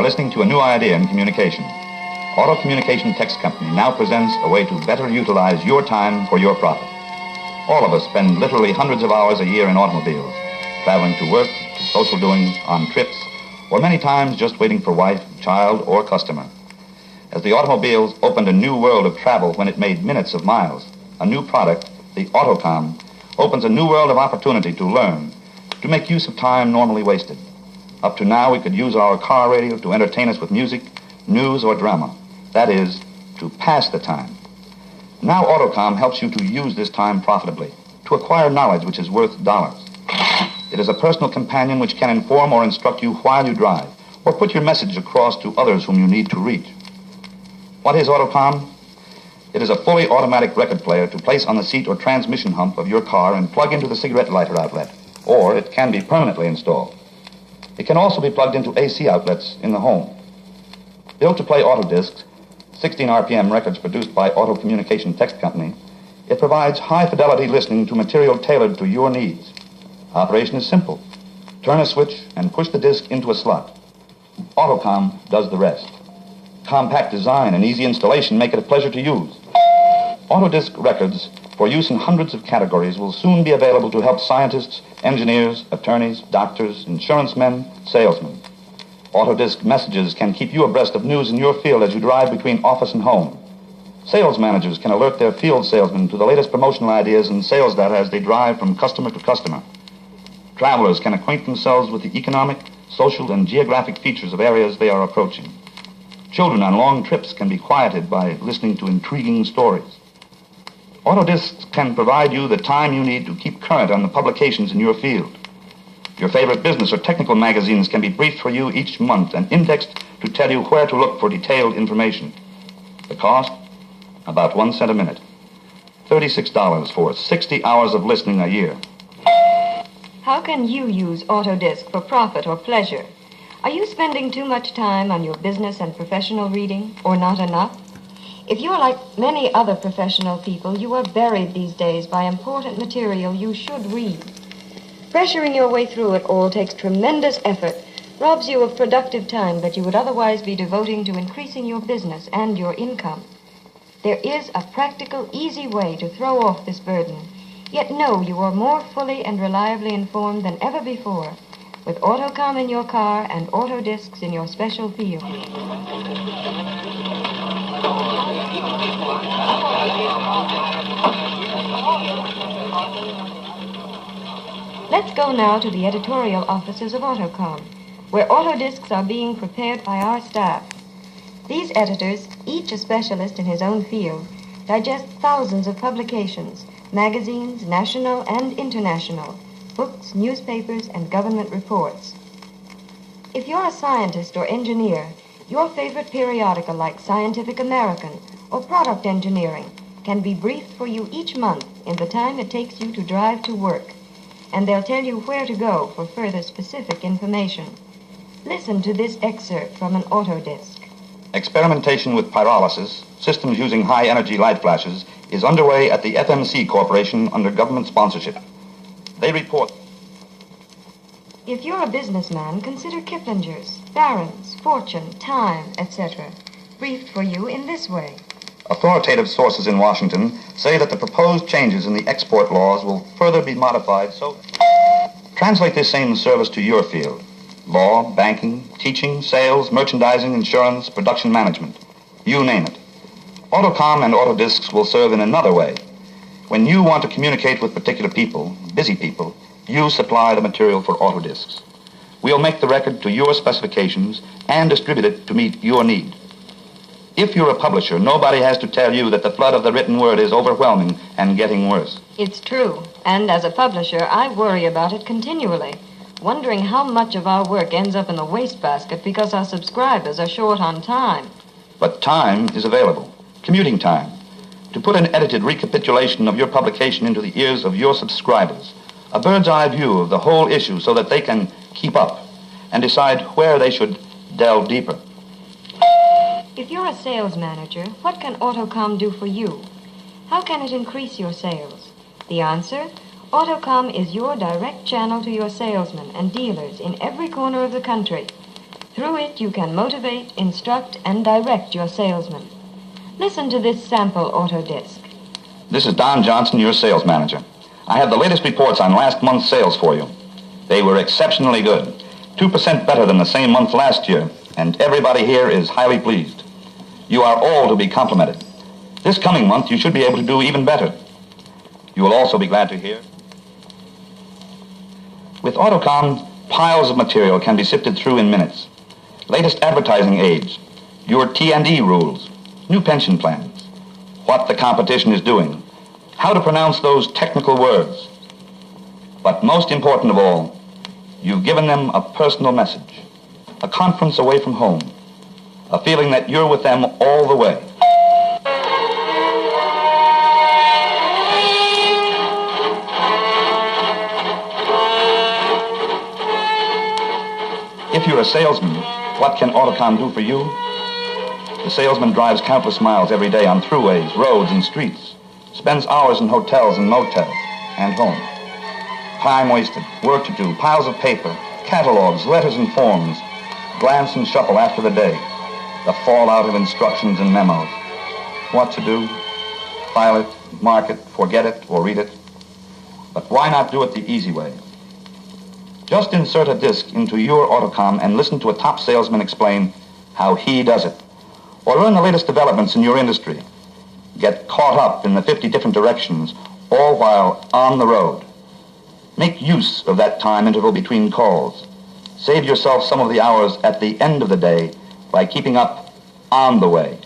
listening to a new idea in communication. Auto Communication Text Company now presents a way to better utilize your time for your profit. All of us spend literally hundreds of hours a year in automobiles, traveling to work, to social doings, on trips, or many times just waiting for wife, child, or customer. As the automobiles opened a new world of travel when it made minutes of miles, a new product, the Autocom, opens a new world of opportunity to learn, to make use of time normally wasted. Up to now, we could use our car radio to entertain us with music, news, or drama. That is, to pass the time. Now Autocom helps you to use this time profitably, to acquire knowledge which is worth dollars. It is a personal companion which can inform or instruct you while you drive, or put your message across to others whom you need to reach. What is Autocom? It is a fully automatic record player to place on the seat or transmission hump of your car and plug into the cigarette lighter outlet, or it can be permanently installed. It can also be plugged into AC outlets in the home. Built to play auto discs, 16 RPM records produced by Auto Communication Text Company, it provides high-fidelity listening to material tailored to your needs. Operation is simple. Turn a switch and push the disc into a slot. Autocom does the rest. Compact design and easy installation make it a pleasure to use. Autodisc records for use in hundreds of categories will soon be available to help scientists, engineers, attorneys, doctors, insurance men, salesmen. Autodisc messages can keep you abreast of news in your field as you drive between office and home. Sales managers can alert their field salesmen to the latest promotional ideas and sales data as they drive from customer to customer. Travelers can acquaint themselves with the economic, social, and geographic features of areas they are approaching. Children on long trips can be quieted by listening to intriguing stories. Autodiscs can provide you the time you need to keep current on the publications in your field. Your favorite business or technical magazines can be briefed for you each month and indexed to tell you where to look for detailed information. The cost? About 1 cent a minute. $36 for 60 hours of listening a year. How can you use Autodisc for profit or pleasure? Are you spending too much time on your business and professional reading, or not enough? If you're like many other professional people, you are buried these days by important material you should read. Pressuring your way through it all takes tremendous effort, robs you of productive time that you would otherwise be devoting to increasing your business and your income. There is a practical, easy way to throw off this burden, yet know you are more fully and reliably informed than ever before, with Autocom in your car and Autodiscs in your special field. Let's go now to the editorial offices of Autocom, where Autodiscs are being prepared by our staff. These editors, each a specialist in his own field, digest thousands of publications, magazines, national and international, books, newspapers, and government reports. If you're a scientist or engineer, your favorite periodical like Scientific American or Product Engineering can be briefed for you each month in the time it takes you to drive to work, and they'll tell you where to go for further specific information. Listen to this excerpt from an Autodisc. Experimentation with pyrolysis, systems using high-energy light flashes, is underway at the FMC Corporation under government sponsorship. They report. If you're a businessman, consider Kiplinger's, Barron's, Fortune, Time, etc., briefed for you in this way. Authoritative sources in Washington say that the proposed changes in the export laws will further be modified so... Translate this same service to your field. Law, banking, teaching, sales, merchandising, insurance, production management. You name it. Autocom and Autodiscs will serve in another way. When you want to communicate with particular people, busy people, you supply the material for Autodiscs. We'll make the record to your specifications and distribute it to meet your need. If you're a publisher, nobody has to tell you that the flood of the written word is overwhelming and getting worse. It's true, and as a publisher, I worry about it continually, wondering how much of our work ends up in the wastebasket because our subscribers are short on time. But time is available. Commuting time. To put an edited recapitulation of your publication into the ears of your subscribers. A bird's-eye view of the whole issue so that they can keep up and decide where they should delve deeper. If you're a sales manager, what can Autocom do for you? How can it increase your sales? The answer? Autocom is your direct channel to your salesmen and dealers in every corner of the country. Through it, you can motivate, instruct, and direct your salesman. Listen to this sample auto disc. This is Don Johnson, your sales manager. I have the latest reports on last month's sales for you. They were exceptionally good, 2% better than the same month last year, and everybody here is highly pleased. You are all to be complimented. This coming month, you should be able to do even better. You will also be glad to hear. With Autocom, piles of material can be sifted through in minutes. Latest advertising aids, your T&E rules, new pension plans, what the competition is doing, how to pronounce those technical words. But most important of all, you've given them a personal message, a conference away from home, a feeling that you're with them all the way. If you're a salesman, what can Autocom do for you? The salesman drives countless miles every day on throughways, roads, and streets, spends hours in hotels and motels, and home. Time wasted, work to do, piles of paper, catalogs, letters and forms, glance and shuffle after the day, the fallout of instructions and memos. What to do? File it, mark it, forget it, or read it. But why not do it the easy way? Just insert a disc into your Autocom and listen to a top salesman explain how he does it. Or learn the latest developments in your industry. Get caught up in the 50 different directions, all while on the road. Make use of that time interval between calls. Save yourself some of the hours at the end of the day by keeping up on the way.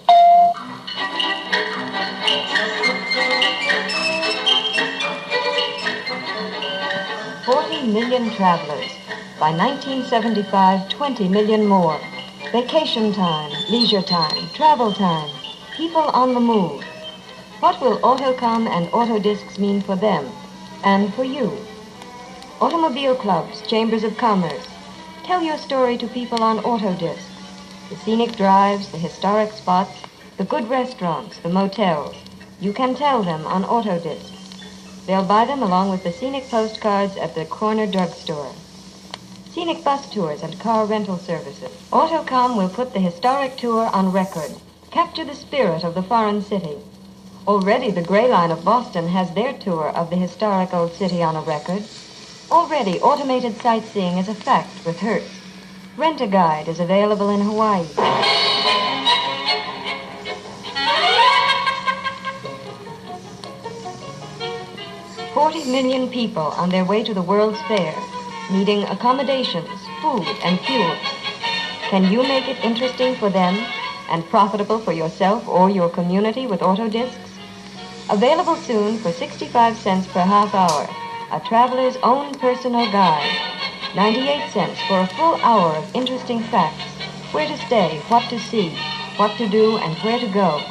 Million travelers. By 1975, 20 million more. Vacation time, leisure time, travel time, people on the move. What will Autocom and Autodiscs mean for them and for you? Automobile clubs, chambers of commerce. Tell your story to people on Autodiscs. The scenic drives, the historic spots, the good restaurants, the motels. You can tell them on Autodiscs. They'll buy them along with the scenic postcards at the corner drugstore. Scenic bus tours and car rental services. Autocom will put the historic tour on record. Capture the spirit of the foreign city. Already the Gray Line of Boston has their tour of the historic old city on a record. Already automated sightseeing is a fact with Hertz. Rent-A-Guide is available in Hawaii. 40 million people on their way to the World's Fair, needing accommodations, food, and fuel. Can you make it interesting for them and profitable for yourself or your community with Autodiscs? Available soon for 65 cents per half hour, a traveler's own personal guide. 98 cents for a full hour of interesting facts, where to stay, what to see, what to do, and where to go.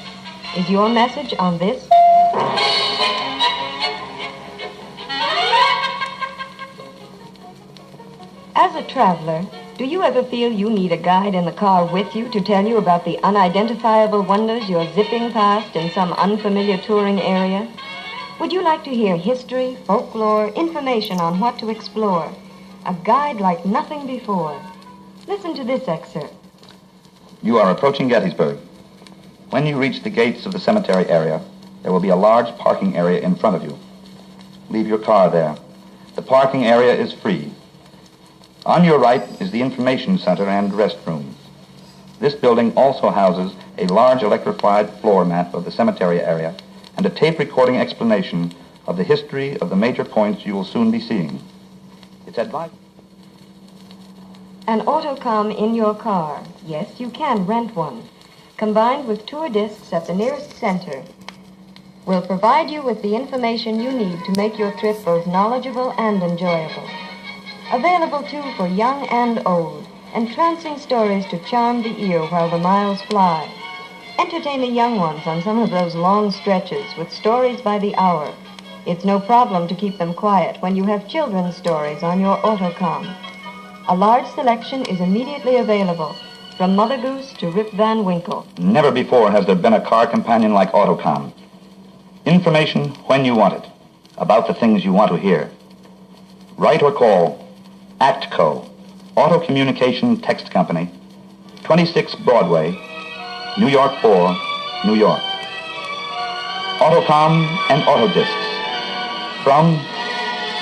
Is your message on this? As a traveler, do you ever feel you need a guide in the car with you to tell you about the unidentifiable wonders you're zipping past in some unfamiliar touring area? Would you like to hear history, folklore, information on what to explore? A guide like nothing before. Listen to this excerpt. You are approaching Gettysburg. When you reach the gates of the cemetery area, there will be a large parking area in front of you. Leave your car there. The parking area is free. On your right is the information center and restrooms. This building also houses a large electrified floor map of the cemetery area and a tape recording explanation of the history of the major points you will soon be seeing. It's advised. An Autocom in your car. Yes, you can rent one. Combined with tour discs at the nearest center, will provide you with the information you need to make your trip both knowledgeable and enjoyable. Available, too, for young and old, entrancing stories to charm the ear while the miles fly. Entertain the young ones on some of those long stretches with stories by the hour. It's no problem to keep them quiet when you have children's stories on your Autocom. A large selection is immediately available, from Mother Goose to Rip Van Winkle. Never before has there been a car companion like Autocom. Information when you want it, about the things you want to hear. Write or call ACTCO, Auto Communication Text Company, 26 Broadway, New York 4, New York. Autocom and Autodiscs from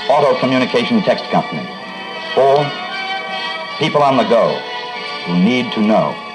Auto Communication Text Company for people on the go who need to know.